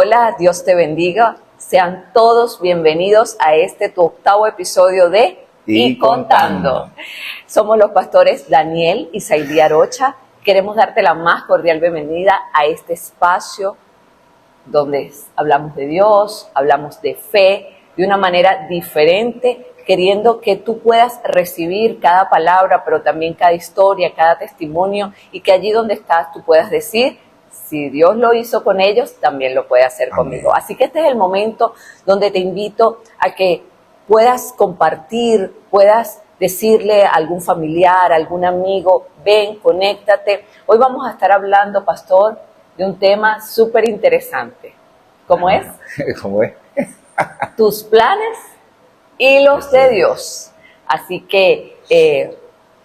Hola, Dios te bendiga. Sean todos bienvenidos a tu octavo episodio de Y Contando. Somos los pastores Daniel y Saidí Arocha. Queremos darte la más cordial bienvenida a este espacio donde hablamos de Dios, hablamos de fe, de una manera diferente, queriendo que tú puedas recibir cada palabra, pero también cada historia, cada testimonio, y que allí donde estás tú puedas decir: si Dios lo hizo con ellos, también lo puede hacer conmigo. Así que este es el momento donde te invito a que puedas compartir, puedas decirle a algún familiar, a algún amigo: ven, conéctate. Hoy vamos a estar hablando, pastor, de un tema súper interesante. ¿Cómo es? ¿Cómo es? Tus planes y los de Dios. Así que,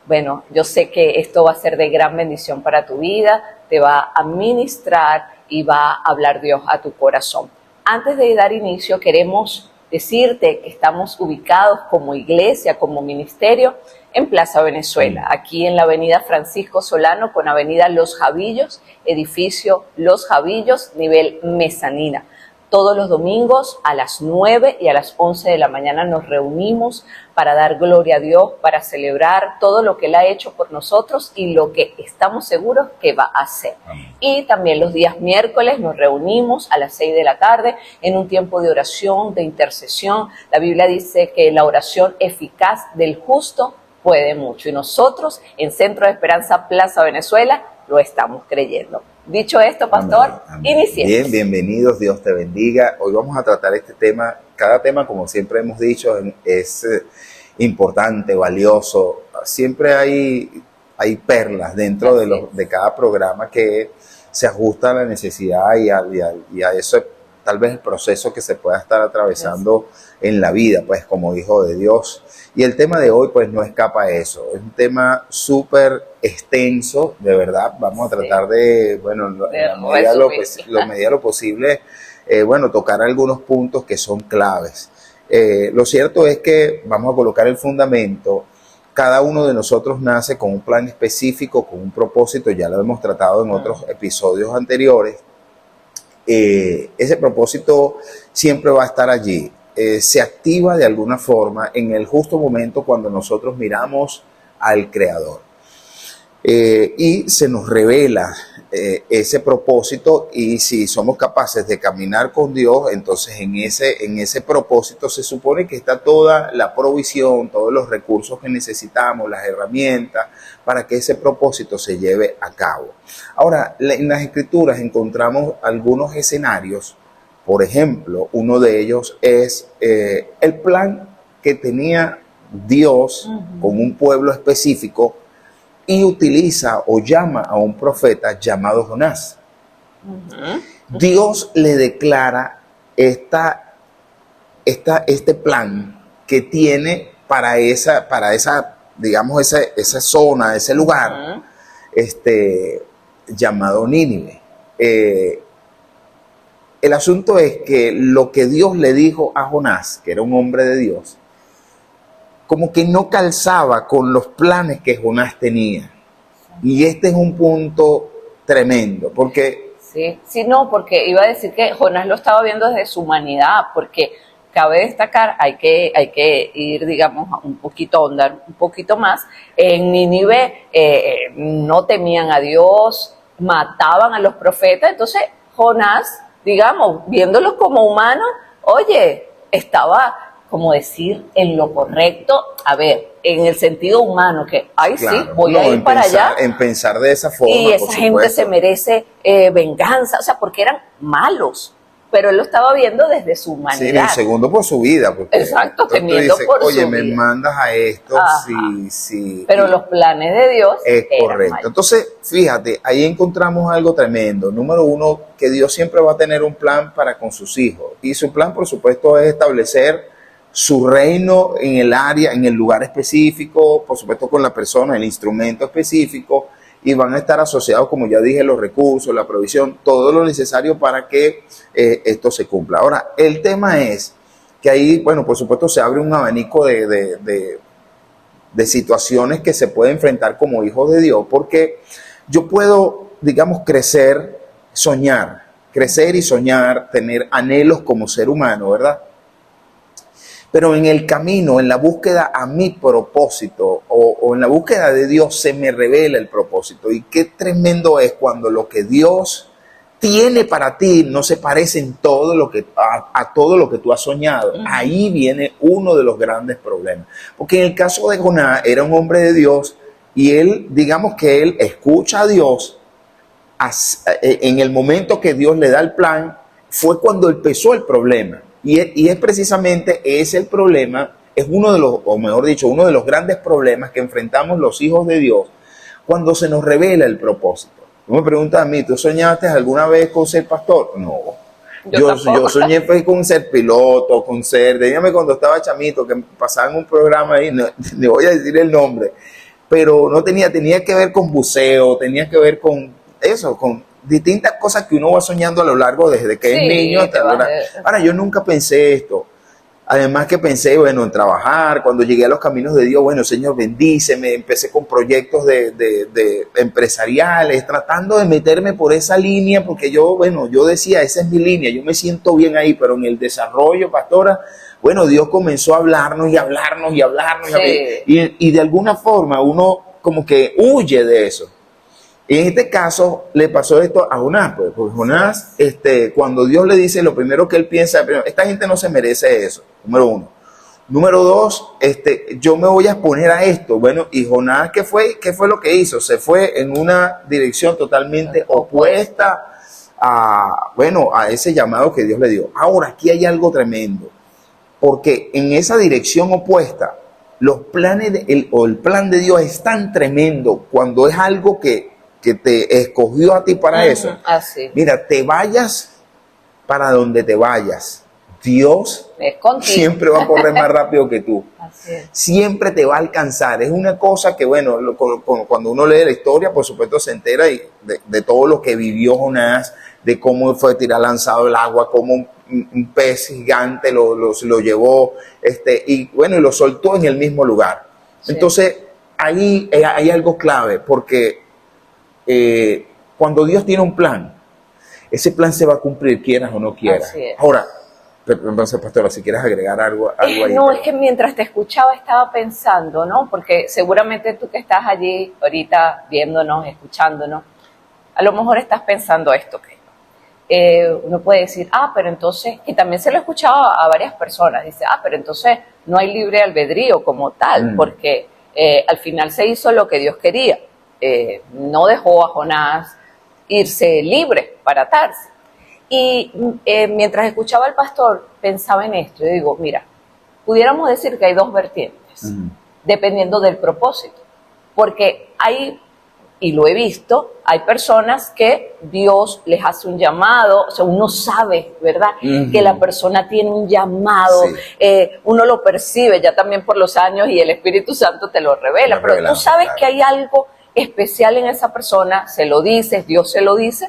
bueno, yo sé que esto va a ser de gran bendición para tu vida, te va a ministrar y va a hablar Dios a tu corazón. Antes de dar inicio, queremos decirte que estamos ubicados como iglesia, como ministerio, en Plaza Venezuela, aquí en la avenida Francisco Solano con avenida Los Javillos, edificio Los Javillos, nivel mezanina. Todos los domingos a las 9 y a las 11 de la mañana nos reunimos para dar gloria a Dios, para celebrar todo lo que Él ha hecho por nosotros y lo que estamos seguros que va a hacer. Y también los días miércoles nos reunimos a las 6 de la tarde en un tiempo de oración, de intercesión. La Biblia dice que la oración eficaz del justo puede mucho. Y nosotros en Centro de Esperanza Plaza Venezuela lo estamos creyendo. Dicho esto, pastor, iniciemos. Bien, bienvenidos, Dios te bendiga. Hoy vamos a tratar este tema. Cada tema, como siempre hemos dicho, es importante, valioso. Siempre hay perlas dentro de cada programa que se ajusta a la necesidad y a eso, tal vez el proceso que se pueda estar atravesando en la vida, pues como hijo de Dios. Y el tema de hoy pues no escapa a eso, es un tema súper extenso, de verdad. Vamos a tratar de, bueno, lo medida lo posible, tocar algunos puntos que son claves. Lo cierto es que vamos a colocar el fundamento. Cada uno de nosotros nace con un plan específico, con un propósito, ya lo hemos tratado en otros episodios anteriores. Ese propósito siempre va a estar allí. Se activa de alguna forma en el justo momento cuando nosotros miramos al Creador. Y se nos revela ese propósito, y si somos capaces de caminar con Dios, entonces en ese propósito se supone que está toda la provisión, todos los recursos que necesitamos, las herramientas para que ese propósito se lleve a cabo. Ahora, en las Escrituras encontramos algunos escenarios. Por ejemplo, uno de ellos es el plan que tenía Dios con un pueblo específico, y utiliza o llama a un profeta llamado Jonás. Dios le declara este plan que tiene para esa digamos, esa zona, ese lugar, llamado Nínive. El asunto es que lo que Dios le dijo a Jonás, que era un hombre de Dios, como que no calzaba con los planes que Jonás tenía. Y este es un punto tremendo, porque... porque iba a decir que Jonás lo estaba viendo desde su humanidad, porque cabe destacar, hay que ir, digamos, ahondar un poquito más. En Nínive no temían a Dios, mataban a los profetas. Entonces Jonás, digamos, viéndolo como humano, oye, estaba, como decir, en lo correcto, a ver, en el sentido humano, que, voy a ir para allá. En pensar de esa forma, y esa gente se merece venganza, o sea, porque eran malos, pero él lo estaba viendo desde su humanidad. Sí, segundo por su vida. Exacto, temiendo por su vida. Oye, me mandas a esto, sí. Pero los planes de Dios es correcto. Malos. Entonces, fíjate, ahí encontramos algo tremendo. Número uno, que Dios siempre va a tener un plan para con sus hijos. Y su plan, por supuesto, es establecer su reino en el área, en el lugar específico, por supuesto con la persona, el instrumento específico, y van a estar asociados, como ya dije, los recursos, la provisión, todo lo necesario para que esto se cumpla. Ahora, el tema es que ahí, bueno, por supuesto se abre un abanico de situaciones que se puede enfrentar como hijo de Dios, porque yo puedo, digamos, crecer, soñar, crecer y soñar, tener anhelos como ser humano, ¿verdad? Pero en el camino, en la búsqueda a mi propósito o en la búsqueda de Dios, se me revela el propósito. Y qué tremendo es cuando lo que Dios tiene para ti no se parece en todo lo que, a todo lo que tú has soñado. Ahí viene uno de los grandes problemas. Porque en el caso de Jonás, era un hombre de Dios y él, digamos que él escucha a Dios. En el momento que Dios le da el plan, fue cuando empezó el problema. Y es precisamente ese el problema, es uno de los, o mejor dicho, uno de los grandes problemas que enfrentamos los hijos de Dios cuando se nos revela el propósito. Tú me preguntas a mí, ¿tú soñaste alguna vez con ser pastor? No. Yo soñé con ser piloto, con ser, dígame cuando estaba chamito, que pasaban un programa ahí, no, le voy a decir el nombre, pero no tenía que ver con buceo, tenía que ver con eso, con distintas cosas que uno va soñando a lo largo desde que es niño hasta ahora. Ahora, yo nunca pensé esto. Además que pensé, bueno, en trabajar, cuando llegué a los caminos de Dios, bueno, Señor, bendíceme, empecé con proyectos de empresariales, tratando de meterme por esa línea, porque yo decía, esa es mi línea, yo me siento bien ahí, pero en el desarrollo, pastora, bueno, Dios comenzó a hablarnos y hablarnos y hablarnos, sí. y de alguna forma uno como que huye de eso. Y en este caso le pasó esto a Jonás, pues, porque Jonás, cuando Dios le dice, lo primero que él piensa, esta gente no se merece eso, número uno. Número dos, yo me voy a exponer a esto. Bueno, y Jonás, ¿qué fue lo que hizo? Se fue en una dirección totalmente opuesta a ese llamado que Dios le dio. Ahora, aquí hay algo tremendo, porque en esa dirección opuesta, los planes, el plan de Dios es tan tremendo cuando es algo que te escogió a ti para eso. Así. Mira, te vayas para donde te vayas, Dios siempre va a correr más rápido que tú. Así es. Siempre te va a alcanzar. Es una cosa que, bueno, cuando uno lee la historia, por supuesto se entera de todo lo que vivió Jonás, de cómo fue lanzado el agua, cómo un pez gigante lo llevó, y bueno, y lo soltó en el mismo lugar. Sí. Entonces, ahí hay algo clave, porque cuando Dios tiene un plan, ese plan se va a cumplir, quieras o no quieras. Ahora, entonces, pastora, si quieres agregar algo ahí. No, es que mientras te escuchaba estaba pensando, ¿no? Porque seguramente tú que estás allí ahorita viéndonos, escuchándonos, a lo mejor estás pensando esto, que uno puede decir, pero entonces, y también se lo he escuchado a varias personas, dice, pero entonces no hay libre albedrío como tal, porque al final se hizo lo que Dios quería. No dejó a Jonás irse libre para Tarsis. Y mientras escuchaba al pastor, pensaba en esto. Yo digo, mira, pudiéramos decir que hay dos vertientes, dependiendo del propósito. Porque hay, y lo he visto, hay personas que Dios les hace un llamado, o sea, uno sabe, ¿verdad? Que la persona tiene un llamado, uno lo percibe ya también por los años y el Espíritu Santo te lo revela, pero tú sabes que hay algo especial en esa persona, se lo dices, Dios se lo dice,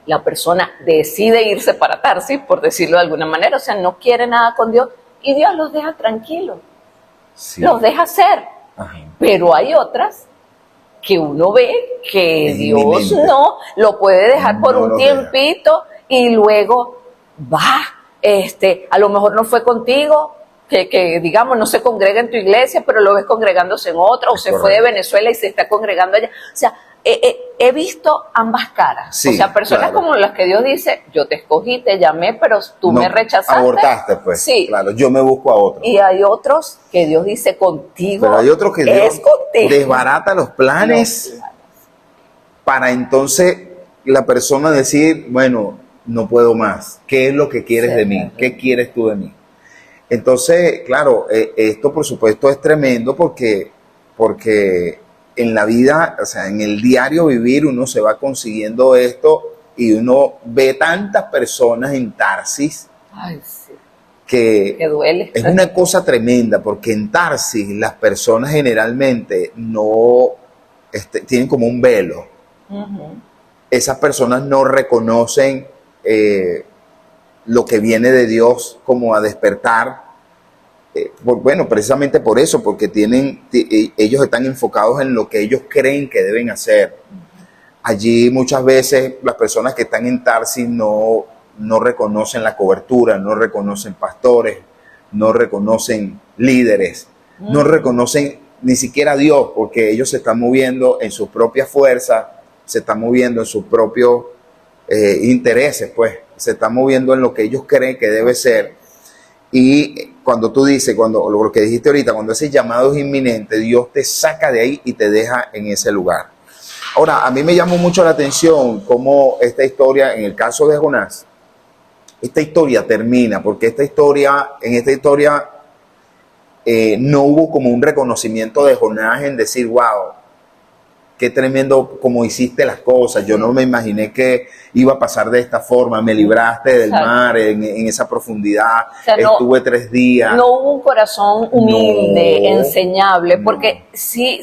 la persona decide irse para Tarsis, por decirlo de alguna manera, o sea, no quiere nada con Dios, y Dios los deja tranquilos, los deja ser. Pero hay otras que uno ve que Dios no lo puede dejar por un tiempito y luego va, a lo mejor no fue contigo, que digamos no se congrega en tu iglesia, pero lo ves congregándose en otra, o se fue de Venezuela y se está congregando allá. O sea, he visto ambas caras. O sea, personas como las que Dios dice, yo te escogí, te llamé, pero tú me rechazaste. Abortaste, pues. Sí. Claro, yo me busco a otro. Y hay otros que Dios dice contigo. Pero hay otros que Dios desbarata los planes para entonces la persona decir, bueno, no puedo más. ¿Qué es lo que quieres de mí? ¿Qué quieres tú de mí? Entonces, claro, esto por supuesto es tremendo porque en la vida, o sea, en el diario vivir uno se va consiguiendo esto y uno ve tantas personas en Tarsis. Ay, sí. Que duele. Es una cosa tremenda porque en Tarsis las personas generalmente no tienen como un velo. Esas personas no reconocen lo que viene de Dios como a despertar. Bueno, precisamente por eso, porque ellos están enfocados en lo que ellos creen que deben hacer. Allí muchas veces las personas que están en Tarsis no reconocen la cobertura, no reconocen pastores, no reconocen líderes, no reconocen ni siquiera a Dios, porque ellos se están moviendo en sus propias fuerzas, se están moviendo en sus propios intereses, pues, se están moviendo en lo que ellos creen que debe ser. Y cuando tú dices, cuando lo que dijiste ahorita, cuando ese llamado es inminente, Dios te saca de ahí y te deja en ese lugar. Ahora, a mí me llamó mucho la atención cómo esta historia, en el caso de Jonás, esta historia termina, porque en esta historia no hubo como un reconocimiento de Jonás en decir, wow, qué tremendo como hiciste las cosas, yo no me imaginé que iba a pasar de esta forma, me libraste del mar en esa profundidad, O sea, estuve 3 días. No hubo un corazón humilde, enseñable, porque sí,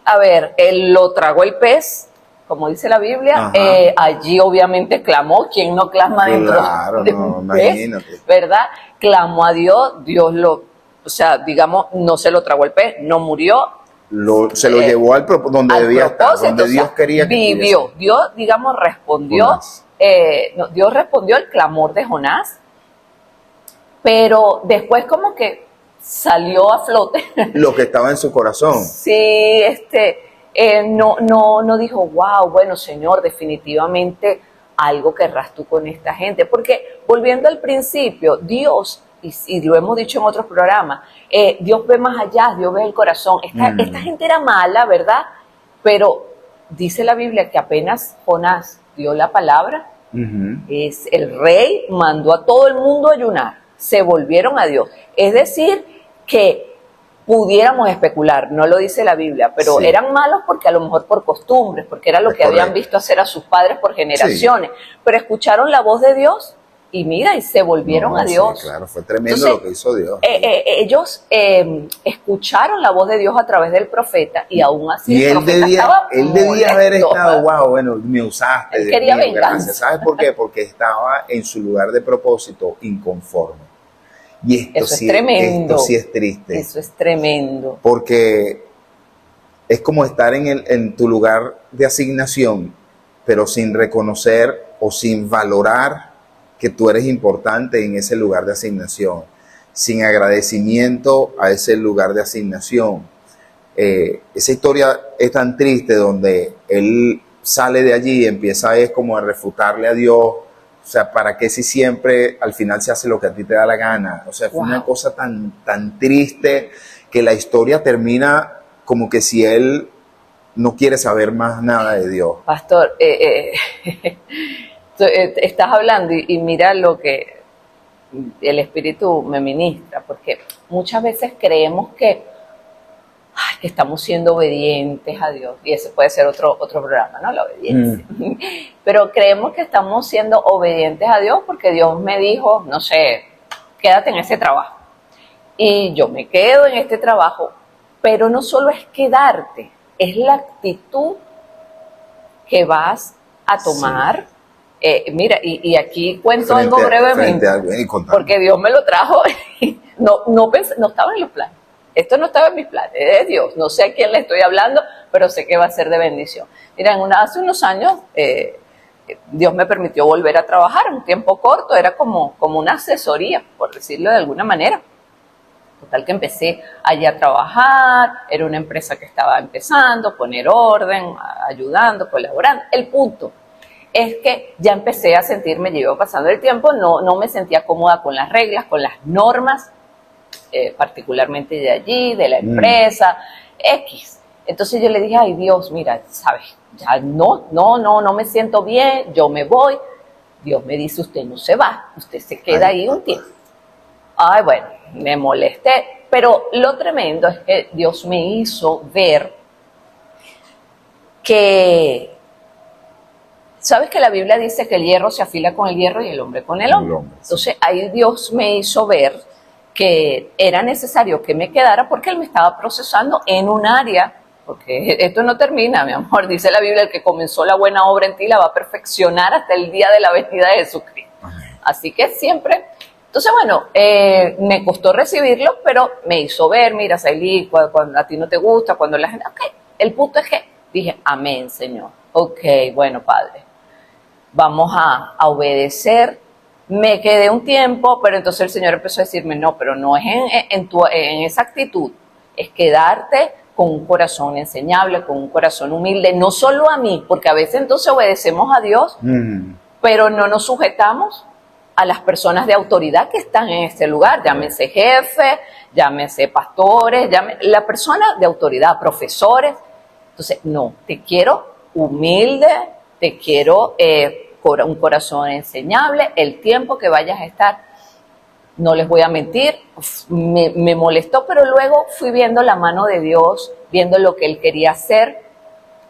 a ver, él lo tragó el pez, como dice la Biblia, allí obviamente clamó, ¿quién no clama dentro de un pez? Imagínate. ¿Verdad? Clamó a Dios, Dios o sea, digamos, no se lo tragó el pez, no murió. Se lo llevó donde debía estar, donde Dios quería que vivió. estuviese. Dios, digamos, respondió, Dios respondió al clamor de Jonás, pero después como que salió a flote. Lo que estaba en su corazón. Sí, no dijo, wow, bueno, Señor, definitivamente algo querrás tú con esta gente. Porque volviendo al principio, Dios, y lo hemos dicho en otros programas, Dios ve más allá, Dios ve el corazón. Esta gente era mala, ¿verdad? Pero dice la Biblia que apenas Jonás dio la palabra, el rey mandó a todo el mundo a ayunar, se volvieron a Dios. Es decir, que pudiéramos especular, no lo dice la Biblia, pero sí, eran malos porque a lo mejor por costumbres, porque era lo que habían visto hacer a sus padres por generaciones, pero escucharon la voz de Dios y mira, y se volvieron a Dios. Sí, claro, fue tremendo. Entonces, lo que hizo Dios. Ellos escucharon la voz de Dios a través del profeta y aún así y él debía haber estado, wow, bueno, me usaste. Él quería venganza. ¿Sabes por qué? Porque estaba en su lugar de propósito inconforme. Y esto sí es triste. Eso es tremendo. Porque es como estar en tu lugar de asignación, pero sin reconocer o sin valorar que tú eres importante en ese lugar de asignación, sin agradecimiento a ese lugar de asignación. Esa historia es tan triste donde él sale de allí y empieza como a refutarle a Dios. O sea, ¿para qué si siempre al final se hace lo que a ti te da la gana? O sea, fue una cosa tan triste que la historia termina como que si él no quiere saber más nada de Dios. Pastor, estás hablando y mira lo que el Espíritu me ministra, porque muchas veces creemos que estamos siendo obedientes a Dios, y ese puede ser otro programa, ¿no? La obediencia. Pero creemos que estamos siendo obedientes a Dios porque Dios me dijo, no sé, quédate en ese trabajo. Y yo me quedo en este trabajo, pero no solo es quedarte, es la actitud que vas a tomar. Sí. Mira, y aquí cuento algo brevemente, porque Dios me lo trajo y no estaba en los planes. Esto no estaba en mis planes, es de Dios. No sé a quién le estoy hablando, pero sé que va a ser de bendición. Mira, hace unos años Dios me permitió volver a trabajar un tiempo corto, era como una asesoría, por decirlo de alguna manera. Total que empecé allí a trabajar, era una empresa que estaba empezando, poner orden, ayudando, colaborando. El punto es que ya empecé a sentirme, llevo pasando el tiempo, no me sentía cómoda con las reglas, con las normas, particularmente de allí, de la empresa, X. Entonces yo le dije, ay Dios, mira, sabes, ya no me siento bien, yo me voy. Dios me dice, usted no se va, usted se queda ahí un tiempo. Ay, bueno, me molesté, pero lo tremendo es que Dios me hizo ver que, ¿sabes que la Biblia dice que el hierro se afila con el hierro y el hombre con el hombre? Entonces ahí Dios me hizo ver que era necesario que me quedara porque Él me estaba procesando en un área, porque esto no termina, mi amor, dice la Biblia, el que comenzó la buena obra en ti la va a perfeccionar hasta el día de la venida de Jesucristo. Así que siempre, entonces bueno, me costó recibirlo, pero me hizo ver, mira, Sailí, cuando a ti no te gusta, cuando la gente, ok, el punto es que dije, amén, Señor, ok, bueno, Padre, vamos a obedecer. Me quedé un tiempo, pero entonces el Señor empezó a decirme, no, pero no es en esa actitud, es quedarte con un corazón enseñable, con un corazón humilde, no solo a mí, porque a veces entonces obedecemos a Dios, pero no nos sujetamos a las personas de autoridad que están en este lugar, llámese jefe, llámese pastores, la persona de autoridad, profesores. Entonces, no, te quiero humilde, te quiero un corazón enseñable, el tiempo que vayas a estar. No les voy a mentir, me molestó, pero luego fui viendo la mano de Dios, viendo lo que Él quería hacer.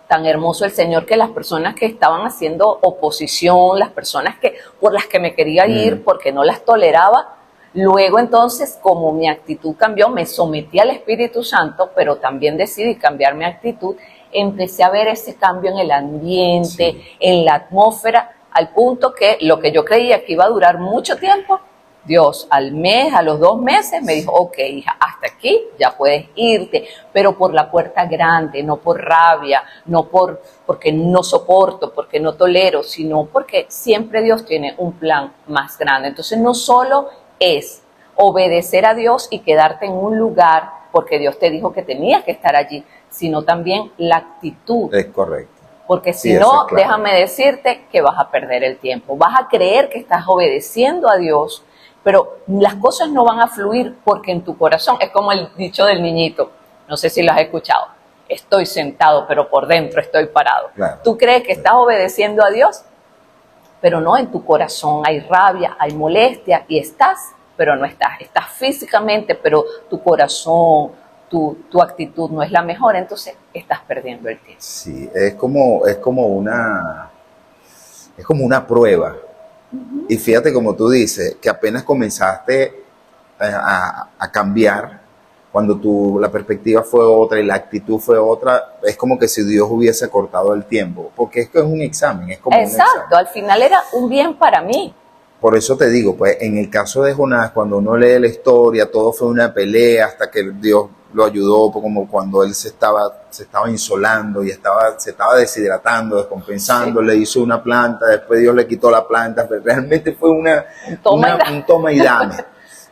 Tan hermoso el Señor que las personas que estaban haciendo oposición, las personas por las que me quería ir porque no las toleraba, luego entonces, como mi actitud cambió, me sometí al Espíritu Santo, pero también decidí cambiar mi actitud. Empecé a ver ese cambio en el ambiente, en la atmósfera, al punto que lo que yo creía que iba a durar mucho tiempo, Dios al mes, a los 2 meses, me dijo, ok, hija, hasta aquí ya puedes irte, pero por la puerta grande, no por rabia, no porque no soporto, porque no tolero, sino porque siempre Dios tiene un plan más grande. Entonces no solo es obedecer a Dios y quedarte en un lugar porque Dios te dijo que tenías que estar allí, sino también la actitud. Es correcto. Porque si no, déjame decirte que vas a perder el tiempo. Vas a creer que estás obedeciendo a Dios, pero las cosas no van a fluir porque en tu corazón, es como el dicho del niñito, no sé si lo has escuchado, estoy sentado, pero por dentro estoy parado. Claro. Tú crees que estás obedeciendo a Dios, pero no, en tu corazón hay rabia, hay molestia y estás, pero no estás. Estás físicamente, pero tu corazón, tu actitud no es la mejor, entonces estás perdiendo el tiempo. Sí, es como una prueba. Y fíjate, como tú dices, que apenas comenzaste a cambiar, cuando la perspectiva fue otra y la actitud fue otra, es como que si Dios hubiese cortado el tiempo, porque esto es un examen, es como exacto, un examen. Al final era un bien para mí. Por eso te digo, pues en el caso de Jonás, cuando uno lee la historia, todo fue una pelea hasta que Dios lo ayudó, como cuando él se estaba insolando y se estaba deshidratando, descompensando, sí. Le hizo una planta, después Dios le quitó la planta, pero realmente fue un toma y dame.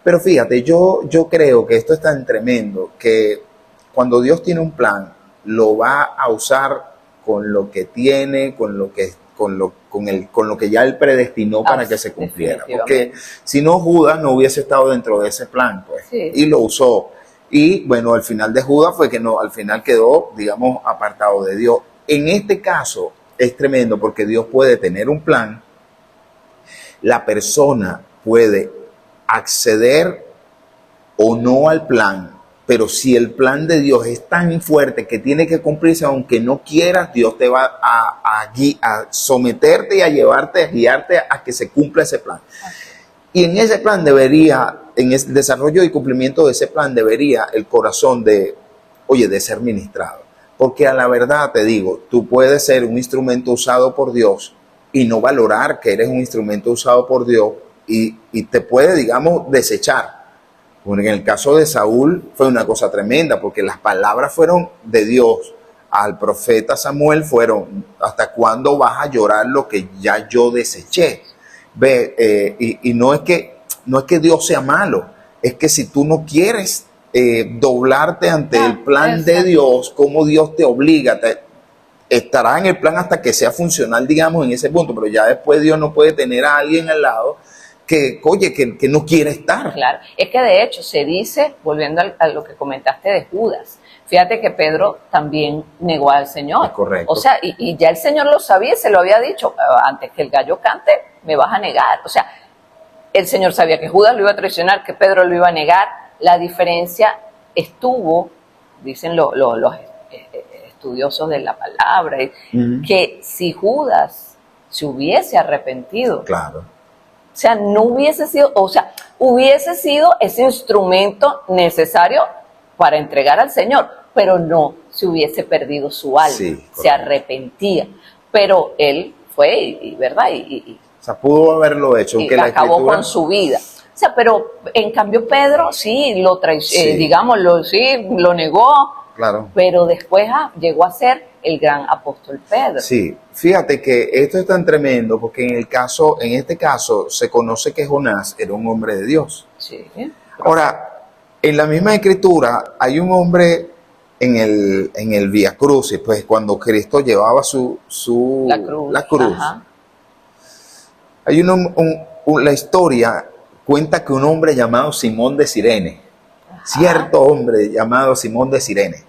Pero fíjate, yo creo que esto es tan tremendo que cuando Dios tiene un plan, lo va a usar con lo que tiene, con lo que ya él predestinó para que se cumpliera. Porque si no, Judas no hubiese estado dentro de ese plan, pues, sí. Y lo usó. Y bueno, al final de Judas fue que al final quedó, digamos, apartado de Dios. En este caso es tremendo porque Dios puede tener un plan, la persona puede acceder o no al plan, pero si el plan de Dios es tan fuerte que tiene que cumplirse, aunque no quieras, Dios te va a someterte y a llevarte, a guiarte a que se cumpla ese plan. Y en ese plan en el desarrollo y cumplimiento de ese plan debería el corazón de ser ministrado. Porque a la verdad te digo, tú puedes ser un instrumento usado por Dios y no valorar que eres un instrumento usado por Dios y te puede, digamos, desechar. Bueno, en el caso de Saúl fue una cosa tremenda porque las palabras fueron de Dios al profeta Samuel fueron, ¿hasta cuándo vas a llorar lo que ya yo deseché? Y no es que Dios sea malo, es que si tú no quieres doblarte ante el plan de Dios, como Dios te obliga, estará en el plan hasta que sea funcional, digamos, en ese punto, pero ya después Dios no puede tener a alguien al lado que no quiere estar. Claro, es que de hecho se dice, volviendo a lo que comentaste de Judas, fíjate que Pedro también negó al Señor. Es correcto. O sea, y ya el Señor lo sabía, se lo había dicho, antes que el gallo cante, me vas a negar. O sea, el Señor sabía que Judas lo iba a traicionar, que Pedro lo iba a negar. La diferencia estuvo, dicen los estudiosos de la palabra, que si Judas se hubiese arrepentido, claro. O sea, no hubiese sido, hubiese sido ese instrumento necesario para entregar al Señor, pero no se hubiese perdido su alma, sí, se arrepentía. Pero él fue, ¿verdad? O sea, pudo haberlo hecho. Y acabó con su vida. O sea, pero en cambio Pedro sí lo traicionó, sí. digámoslo, sí, lo negó. Claro. pero después llegó a ser el gran apóstol Pedro. Sí, fíjate que esto es tan tremendo porque en este caso, se conoce que Jonás era un hombre de Dios. Sí. Ahora, en la misma escritura hay un hombre en el Vía Crucis, pues cuando Cristo llevaba la cruz. Ajá. Hay la historia cuenta que un hombre llamado Simón de Cirene, cierto hombre llamado Simón de Cirene,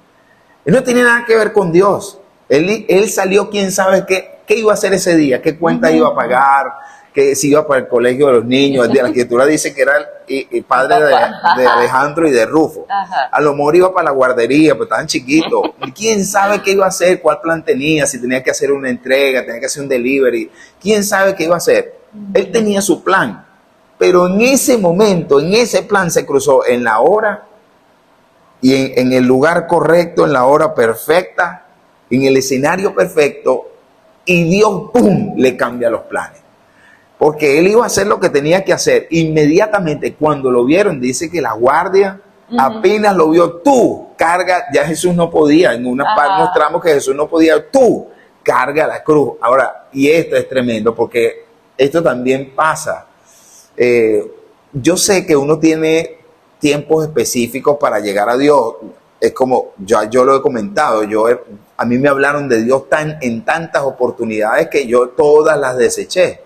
él no tiene nada que ver con Dios. Él salió, quién sabe qué iba a hacer ese día, qué cuenta iba a pagar, que si iba para el colegio de los niños. La escritura dice que era el padre de Alejandro y de Rufo. Ajá. A lo mejor iba para la guardería, pero estaban chiquitos. Quién sabe qué iba a hacer, cuál plan tenía, si tenía que hacer una entrega, tenía que hacer un delivery. Quién sabe qué iba a hacer. Él tenía su plan, pero en ese momento, en ese plan se cruzó en la hora y en el lugar correcto, en la hora perfecta, en el escenario perfecto, y Dios, ¡pum!, le cambia los planes. Porque él iba a hacer lo que tenía que hacer. Inmediatamente, cuando lo vieron, dice que la guardia apenas lo vio, tú carga, ya Jesús no podía, en una parte mostramos que Jesús no podía, tú carga la cruz. Ahora, y esto es tremendo, porque esto también pasa. Yo sé que uno tiene tiempos específicos para llegar a Dios. Es como, yo lo he comentado, a mí me hablaron de Dios en tantas oportunidades que yo todas las deseché.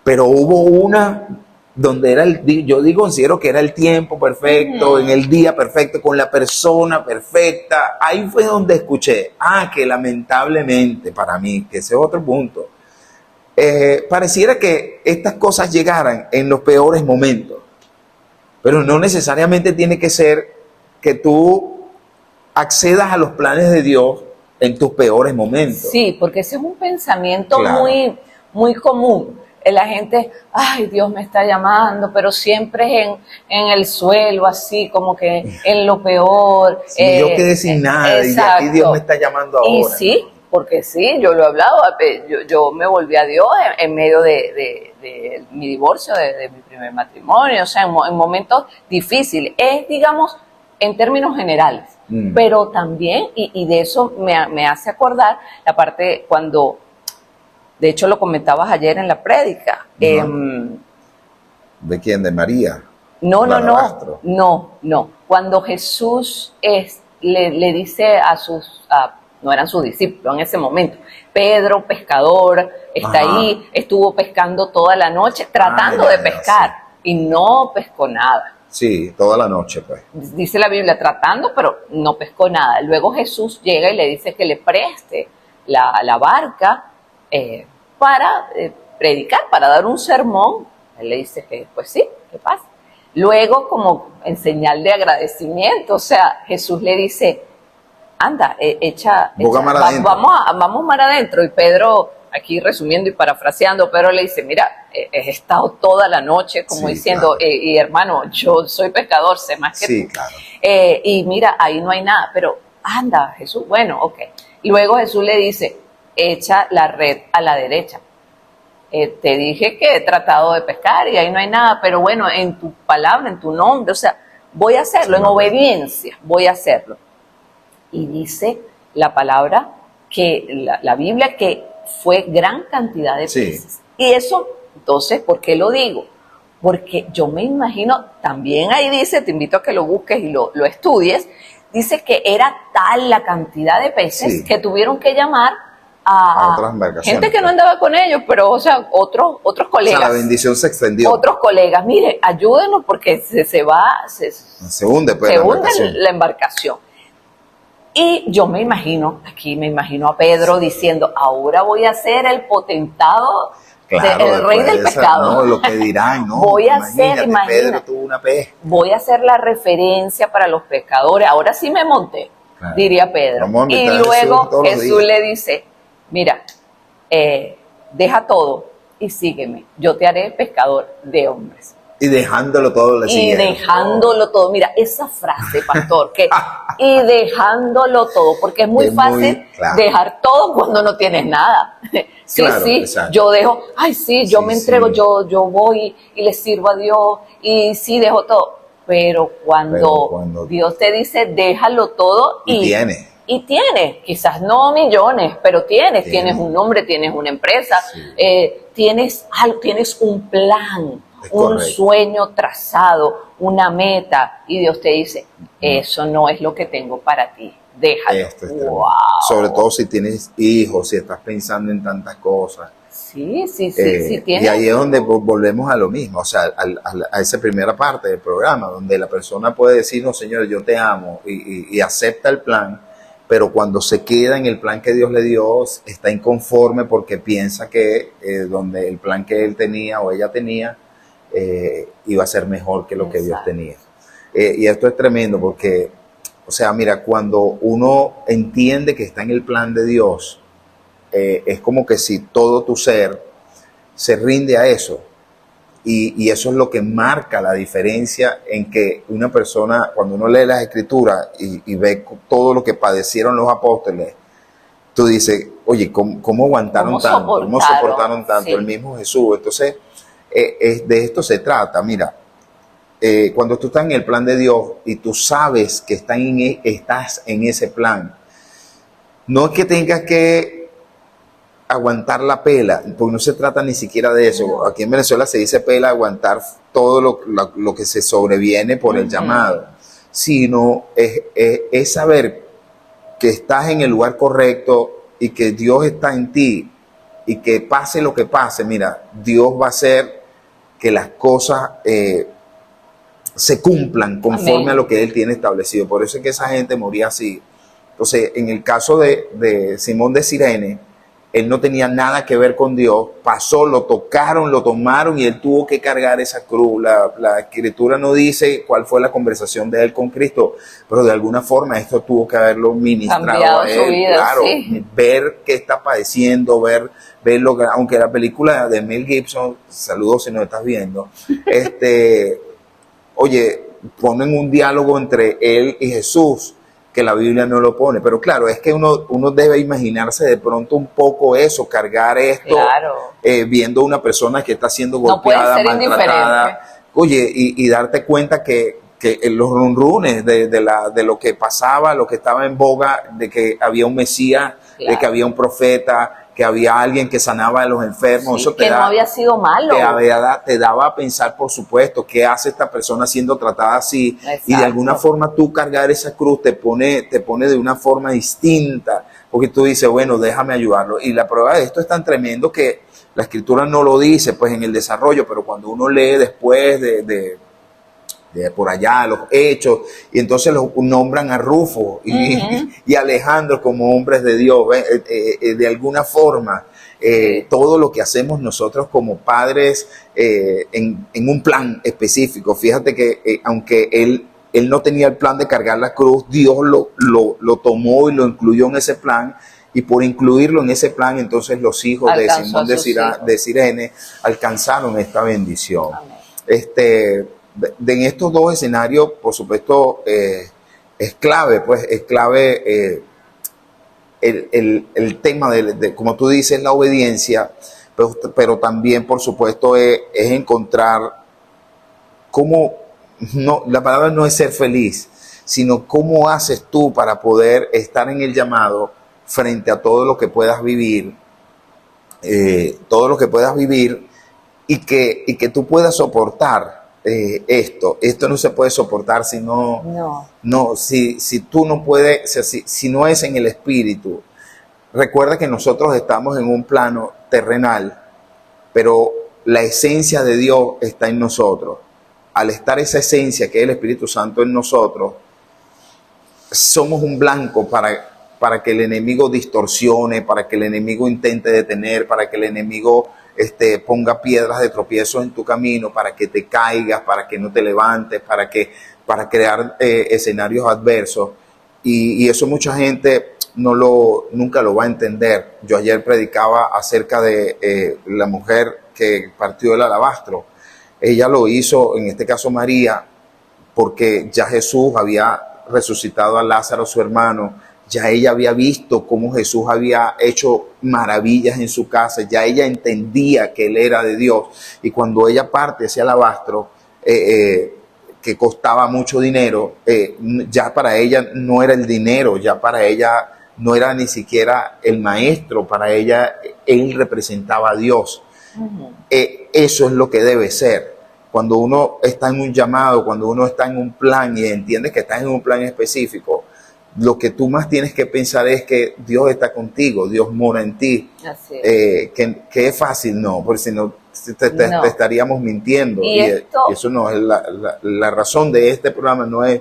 Pero hubo una donde yo considero que era el tiempo perfecto, en el día perfecto, con la persona perfecta. Ahí fue donde escuché, que lamentablemente para mí, que ese es otro punto, pareciera que estas cosas llegaran en los peores momentos. Pero no necesariamente tiene que ser que tú accedas a los planes de Dios en tus peores momentos. Sí, porque ese es un pensamiento Claro. muy, muy común. La gente, ay, Dios me está llamando, pero siempre es en el suelo, así como que en lo peor. Sí, yo quedé sin nada y de aquí Dios me está llamando ahora. Y sí, porque sí, yo lo he hablado, yo me volví a Dios en medio de mi divorcio, de mi primer matrimonio, o sea, en momentos difíciles. Es, digamos, en términos generales, pero también, y de eso me hace acordar la parte cuando, de hecho lo comentabas ayer en la prédica. ¿De quién? ¿De María? No. Cuando Jesús le dice no eran sus discípulos en ese momento, Pedro, pescador, está ahí, estuvo pescando toda la noche, tratando de pescar, y no pescó nada. Sí, toda la noche, pues. Dice la Biblia, tratando, pero no pescó nada. Luego Jesús llega y le dice que le preste la barca para predicar, para dar un sermón. Él le dice que, pues sí, ¿qué pasa? Luego, como en señal de agradecimiento, o sea, Jesús le dice, anda, vamos mar adentro. Y Pedro, aquí resumiendo y parafraseando, Pedro le dice, mira, he estado toda la noche, como diciendo, claro. Y hermano, yo soy pescador, sé más que tú. Claro. Y mira, ahí no hay nada, pero anda, Jesús, bueno, ok. Luego Jesús le dice, echa la red a la derecha. Te dije que he tratado de pescar y ahí no hay nada, pero bueno, en tu palabra, en tu nombre, o sea, voy a hacerlo, en obediencia, voy a hacerlo. Y dice la palabra, que la Biblia, que fue gran cantidad de peces. Y eso, entonces, ¿por qué lo digo? Porque yo me imagino, también ahí dice, te invito a que lo busques y lo estudies, dice que era tal la cantidad de peces que tuvieron que llamar a otras embarcaciones, gente que no andaba con ellos, pero, o sea, otros colegas. O sea, la bendición se extendió. Otros colegas, mire, ayúdenos porque se hunde, pues, la embarcación. Y yo me imagino a Pedro diciendo, ahora voy a ser el potentado, el rey del pescado. No, lo que dirán, ¿no? Voy a ser, imagínate, Pedro tuvo una pez. Voy a ser la referencia para los pescadores. Ahora sí me monté, diría Pedro. Y luego Jesús le dice, mira, deja todo y sígueme. Yo te haré pescador de hombres. Y dejándolo todo le siguieron. Y dejándolo todo. Mira, esa frase, pastor, que y dejándolo todo, porque es muy fácil dejar todo cuando no tienes nada. Sí, exacto. Yo dejo, yo me entrego, yo voy y le sirvo a Dios, y sí, dejo todo. Pero cuando Dios te dice, déjalo todo y tienes, quizás no millones, pero tienes un nombre, tienes una empresa, sí. Tienes algo, tienes un plan, un correcto. sueño trazado, una meta, y Dios te dice, eso no es lo que tengo para ti, déjalo. Wow. Sobre todo si tienes hijos, si estás pensando en tantas cosas. Sí, tienes. Y ahí es donde volvemos a lo mismo, o sea, a esa primera parte del programa, donde la persona puede decir, no, Señor, yo te amo, y acepta el plan, pero cuando se queda en el plan que Dios le dio, está inconforme porque piensa que donde el plan que él tenía o ella tenía iba a ser mejor que lo que Dios tenía. Y esto es tremendo porque, o sea, mira, cuando uno entiende que está en el plan de Dios, es como que si todo tu ser se rinde a eso. Y eso es lo que marca la diferencia en que una persona, cuando uno lee las escrituras y ve todo lo que padecieron los apóstoles, tú dices, oye, ¿cómo aguantaron tanto? ¿Cómo soportaron tanto? Sí. El mismo Jesús. Entonces, de esto se trata. Mira, cuando tú estás en el plan de Dios y tú sabes que estás en ese plan, no es que tengas que aguantar la pela, porque no se trata ni siquiera de eso. No. Aquí en Venezuela se dice pela, aguantar todo lo que se sobreviene por el llamado, sino es saber que estás en el lugar correcto y que Dios está en ti y que pase lo que pase, mira, Dios va a hacer que las cosas se cumplan conforme a lo que Él tiene establecido. Por eso es que esa gente moría así. Entonces, en el caso de Simón de Cirene, él no tenía nada que ver con Dios, pasó, lo tocaron, lo tomaron y él tuvo que cargar esa cruz. La escritura no dice cuál fue la conversación de él con Cristo, pero de alguna forma esto tuvo que haberlo ministrado a él. Su vida, claro, sí. Ver qué está padeciendo, verlo, aunque la película de Mel Gibson, saludos si nos estás viendo, oye, ponen un diálogo entre él y Jesús, que la Biblia no lo pone, pero claro, es que uno debe imaginarse de pronto un poco eso, cargar esto, claro. Viendo una persona que está siendo golpeada, no maltratada, oye, y darte cuenta que los runrunes de lo que pasaba, lo que estaba en boga, de que había un Mesías, claro. De que había un profeta, que había alguien que sanaba a los enfermos. Sí, eso que no había sido malo. Te daba a pensar, por supuesto, qué hace esta persona siendo tratada así. Exacto. Y de alguna forma tú cargar esa cruz te pone de una forma distinta, porque tú dices, bueno, déjame ayudarlo. Y la prueba de esto es tan tremendo que la escritura no lo dice pues en el desarrollo, pero cuando uno lee después de por allá los hechos, y entonces los nombran a Rufo y Alejandro como hombres de Dios, de alguna forma todo lo que hacemos nosotros como padres en un plan específico. Fíjate que aunque él no tenía el plan de cargar la cruz, Dios lo tomó y lo incluyó en ese plan, y por incluirlo en ese plan, entonces los hijos de Simón de Cirene alcanzaron esta bendición. Amén. En estos dos escenarios, por supuesto, es clave el tema de, como tú dices, la obediencia, pero también, por supuesto, es encontrar cómo, no, la palabra no es ser feliz, sino cómo haces tú para poder estar en el llamado frente a todo lo que puedas vivir, y que tú puedas soportar. Esto no se puede soportar si si tú no puedes, o sea, si no es en el espíritu. Recuerda que nosotros estamos en un plano terrenal, pero la esencia de Dios está en nosotros. Al estar esa esencia que es el Espíritu Santo en nosotros, somos un blanco para que el enemigo distorsione, para que el enemigo intente detener, para que el enemigo ponga piedras de tropiezo en tu camino, para que te caigas, para que no te levantes, para crear escenarios adversos. Y eso mucha gente nunca lo va a entender. Yo ayer predicaba acerca de la mujer que partió el alabastro. Ella lo hizo, en este caso María, porque ya Jesús había resucitado a Lázaro, su hermano. Ya ella había visto cómo Jesús había hecho maravillas en su casa. Ya ella entendía que Él era de Dios. Y cuando ella parte ese alabastro, que costaba mucho dinero, ya para ella no era el dinero, ya para ella no era ni siquiera el maestro, para ella él representaba a Dios. Eso es lo que debe ser. Cuando uno está en un llamado, cuando uno está en un plan y entiendes que estás en un plan específico, lo que tú más tienes que pensar es que Dios está contigo, Dios mora en ti. Así es. Que es fácil, no, porque si no te No. estaríamos mintiendo. Y esto- y eso no es la razón de este programa, no es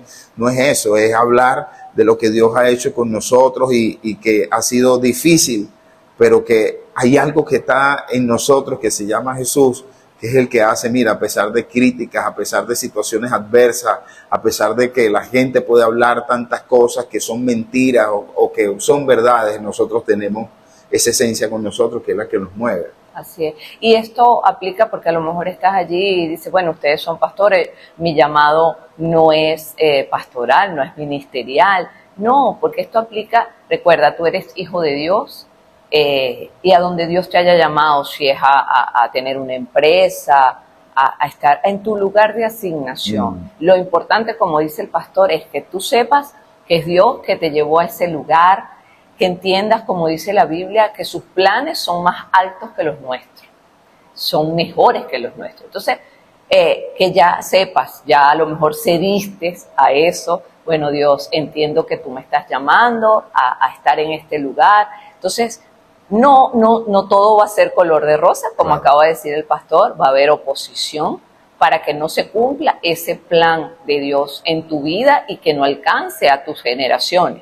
eso, es hablar de lo que Dios ha hecho con nosotros y que ha sido difícil, pero que hay algo que está en nosotros que se llama Jesús, que es el que hace, mira, a pesar de críticas, a pesar de situaciones adversas, a pesar de que la gente puede hablar tantas cosas que son mentiras o que son verdades, nosotros tenemos esa esencia con nosotros que es la que nos mueve. Así es. Y esto aplica porque a lo mejor estás allí y dices, bueno, ustedes son pastores, mi llamado no es pastoral, no es ministerial. No, porque esto aplica, recuerda, tú eres hijo de Dios y a donde Dios te haya llamado, si es a tener una empresa, a estar en tu lugar de asignación. Lo importante, como dice el pastor, es que tú sepas que es Dios que te llevó a ese lugar, que entiendas, como dice la Biblia, que sus planes son más altos que los nuestros, son mejores que los nuestros. Entonces, que ya sepas, ya a lo mejor cediste a eso, bueno, Dios, entiendo que tú me estás llamando a estar en este lugar. Entonces, no todo va a ser color de rosa, como Claro. acaba de decir el pastor, va a haber oposición para que no se cumpla ese plan de Dios en tu vida y que no alcance a tus generaciones.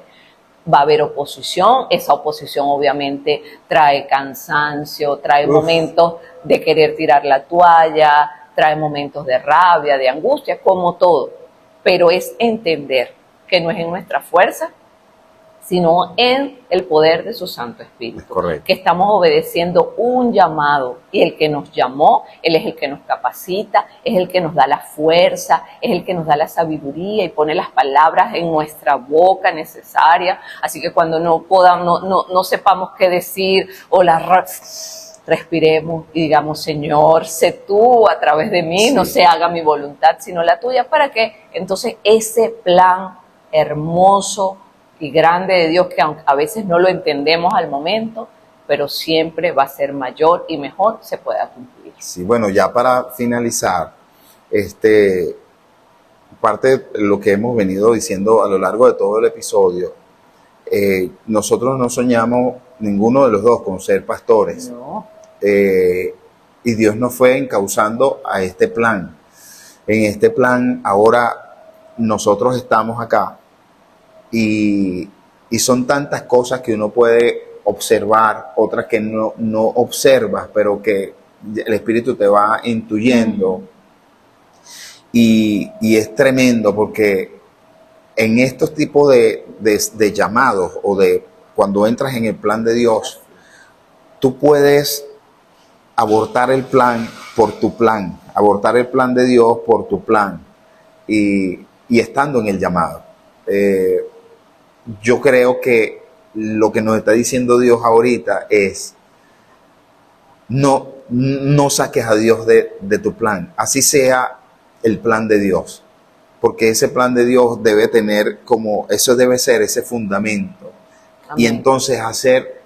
Va a haber oposición, esa oposición obviamente trae cansancio, trae momentos de querer tirar la toalla, trae momentos de rabia, de angustia, como todo. Pero es entender que no es en nuestra fuerza, sino en el poder de su Santo Espíritu. Es correcto. Que estamos obedeciendo un llamado y el que nos llamó, Él es el que nos capacita, es el que nos da la fuerza, es el que nos da la sabiduría y pone las palabras en nuestra boca necesarias. Así que cuando no sepamos qué decir o respiremos y digamos, Señor, sé tú a través de mí, no se haga mi voluntad sino la tuya, para que entonces ese plan hermoso y grande de Dios, que aunque a veces no lo entendemos al momento, pero siempre va a ser mayor y mejor, se pueda cumplir. Sí, bueno, ya para finalizar, parte de lo que hemos venido diciendo a lo largo de todo el episodio, nosotros no soñamos ninguno de los dos con ser pastores. No. Y Dios nos fue encauzando a este plan. En este plan ahora nosotros estamos acá y son tantas cosas que uno puede observar, otras que no observas, pero que el Espíritu te va intuyendo. Y es tremendo porque en estos tipos de llamados o de cuando entras en el plan de Dios, tú puedes abortar el plan por tu plan, abortar el plan de Dios por tu plan y estando en el llamado. Yo creo que lo que nos está diciendo Dios ahorita es no saques a Dios de tu plan, así sea el plan de Dios, porque ese plan de Dios debe tener eso debe ser ese fundamento. Amén. Y entonces hacer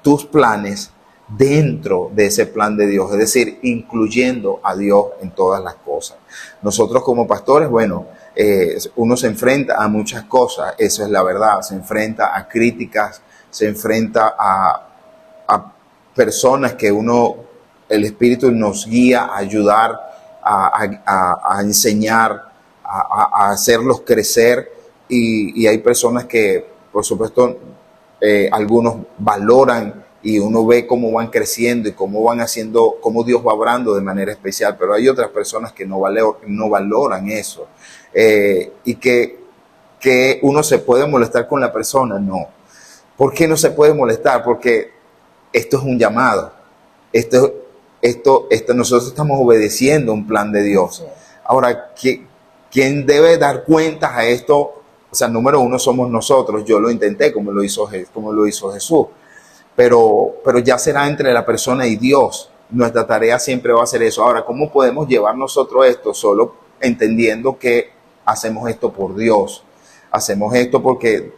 tus planes dentro de ese plan de Dios, es decir, incluyendo a Dios en todas las cosas. Nosotros como pastores, bueno, uno se enfrenta a muchas cosas, eso es la verdad, se enfrenta a críticas, se enfrenta a personas que el Espíritu nos guía a ayudar, a enseñar, a hacerlos crecer y hay personas que, por supuesto, algunos valoran y uno ve cómo van creciendo y cómo van haciendo, cómo Dios va obrando de manera especial, pero hay otras personas que no valoran eso. Y que uno se puede molestar con la persona, no. ¿Por qué no se puede molestar? Porque esto es un llamado. Nosotros estamos obedeciendo un plan de Dios. Sí. Ahora, ¿quién debe dar cuentas a esto? O sea, número uno somos nosotros. Yo lo intenté como lo hizo Jesús. Pero ya será entre la persona y Dios. Nuestra tarea siempre va a ser eso. Ahora, ¿cómo podemos llevar nosotros esto? Solo entendiendo que hacemos esto por Dios. Hacemos esto porque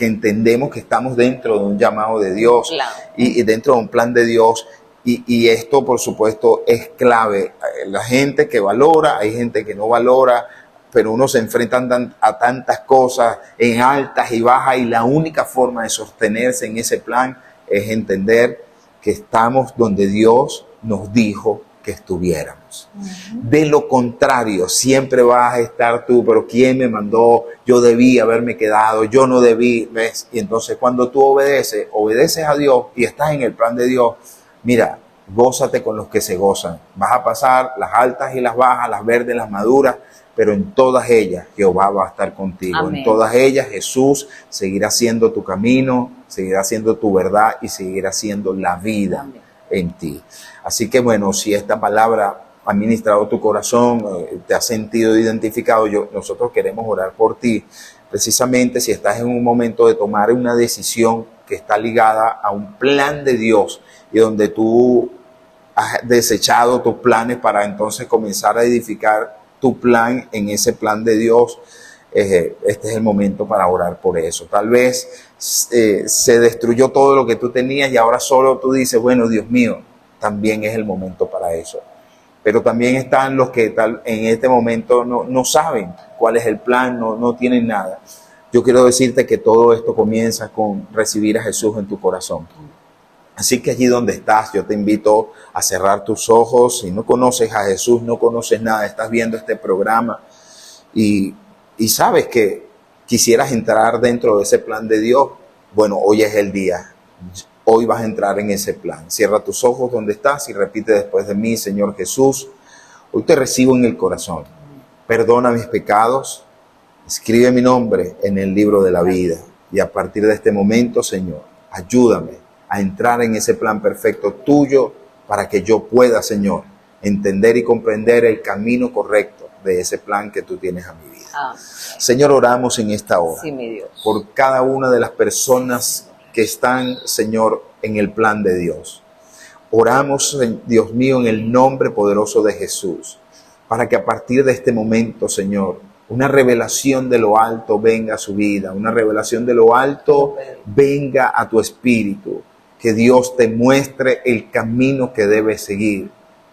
entendemos que estamos dentro de un llamado de Dios, Claro. y dentro de un plan de Dios. Y esto, por supuesto, es clave. La gente que valora, hay gente que no valora, pero uno se enfrenta a tantas cosas en altas y bajas, y la única forma de sostenerse en ese plan es entender que estamos donde Dios nos dijo que estuviéramos. De lo contrario, siempre vas a estar tú, pero ¿quién me mandó? Yo debí haberme quedado, yo no debí, ¿ves? Y entonces cuando tú obedeces a Dios y estás en el plan de Dios, mira, gózate con los que se gozan. Vas a pasar las altas y las bajas, las verdes, las maduras, pero en todas ellas Jehová va a estar contigo. Amén. En todas ellas Jesús seguirá siendo tu camino, seguirá siendo tu verdad y seguirá siendo la vida. Amén. En ti. Así que bueno, si esta palabra ha ministrado tu corazón, te has sentido identificado, nosotros queremos orar por ti. Precisamente si estás en un momento de tomar una decisión que está ligada a un plan de Dios y donde tú has desechado tus planes para entonces comenzar a edificar tu plan en ese plan de Dios, este es el momento para orar por eso. Tal vez se destruyó todo lo que tú tenías y ahora solo tú dices, bueno, Dios mío, también es el momento para eso. Pero también están los que en este momento no saben cuál es el plan, no tienen nada. Yo quiero decirte que todo esto comienza con recibir a Jesús en tu corazón. Así que allí donde estás, yo te invito a cerrar tus ojos. Si no conoces a Jesús, no conoces nada, estás viendo este programa y sabes que quisieras entrar dentro de ese plan de Dios, bueno, hoy es el día. Hoy vas a entrar en ese plan. Cierra tus ojos donde estás y repite después de mí: Señor Jesús, hoy te recibo en el corazón. Perdona mis pecados. Escribe mi nombre en el libro de la vida. Y a partir de este momento, Señor, ayúdame a entrar en ese plan perfecto tuyo para que yo pueda, Señor, entender y comprender el camino correcto de ese plan que tú tienes a mi vida. Señor, oramos en esta hora Sí, mi Dios. por cada una de las personas que están, Señor, en el plan de Dios. Oramos, Dios mío, en el nombre poderoso de Jesús, para que a partir de este momento, Señor, una revelación de lo alto venga a su vida, una revelación de lo alto venga a tu espíritu, que Dios te muestre el camino que debes seguir,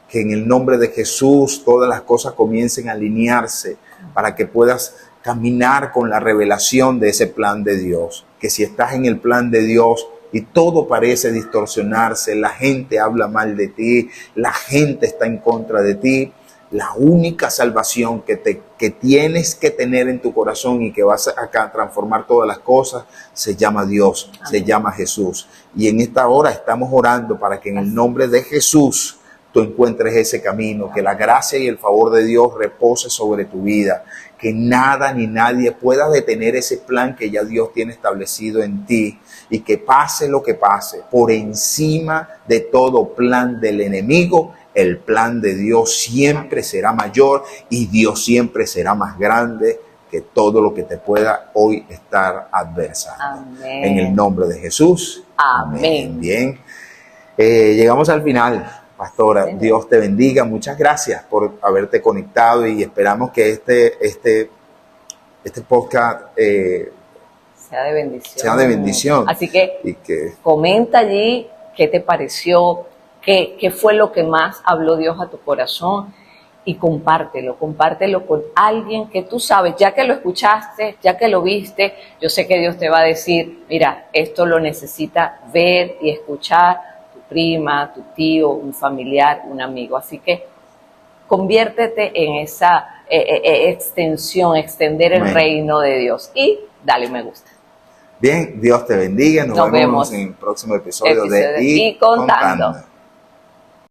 que en el nombre de Jesús todas las cosas comiencen a alinearse para que puedas caminar con la revelación de ese plan de Dios. Que si estás en el plan de Dios y todo parece distorsionarse, la gente habla mal de ti, la gente está en contra de ti, la única salvación que tienes que tener en tu corazón y que vas a transformar todas las cosas se llama Dios, se llama Jesús. Y en esta hora estamos orando para que en el nombre de Jesús tú encuentres ese camino, que la gracia y el favor de Dios repose sobre tu vida, que nada ni nadie pueda detener ese plan que ya Dios tiene establecido en ti, y que pase lo que pase, por encima de todo plan del enemigo, el plan de Dios siempre será mayor y Dios siempre será más grande que todo lo que te pueda hoy estar adversando. Amén. En el nombre de Jesús. Amén. Bien. Llegamos al final. Pastora, Sí. Dios te bendiga. Muchas gracias por haberte conectado y esperamos que este podcast Sea de bendición. sea de bendición. Así que Y que comenta allí qué te pareció, qué fue lo que más habló Dios a tu corazón, y compártelo con alguien que tú sabes, ya que lo escuchaste, ya que lo viste, yo sé que Dios te va a decir, mira, esto lo necesita ver y escuchar tu prima, tu tío, un familiar, un amigo. Así que conviértete en esa extender el Amén. reino de Dios y dale me gusta. bien, Dios te bendiga. Nos vemos Nos vemos en el próximo episodio de Y Contando.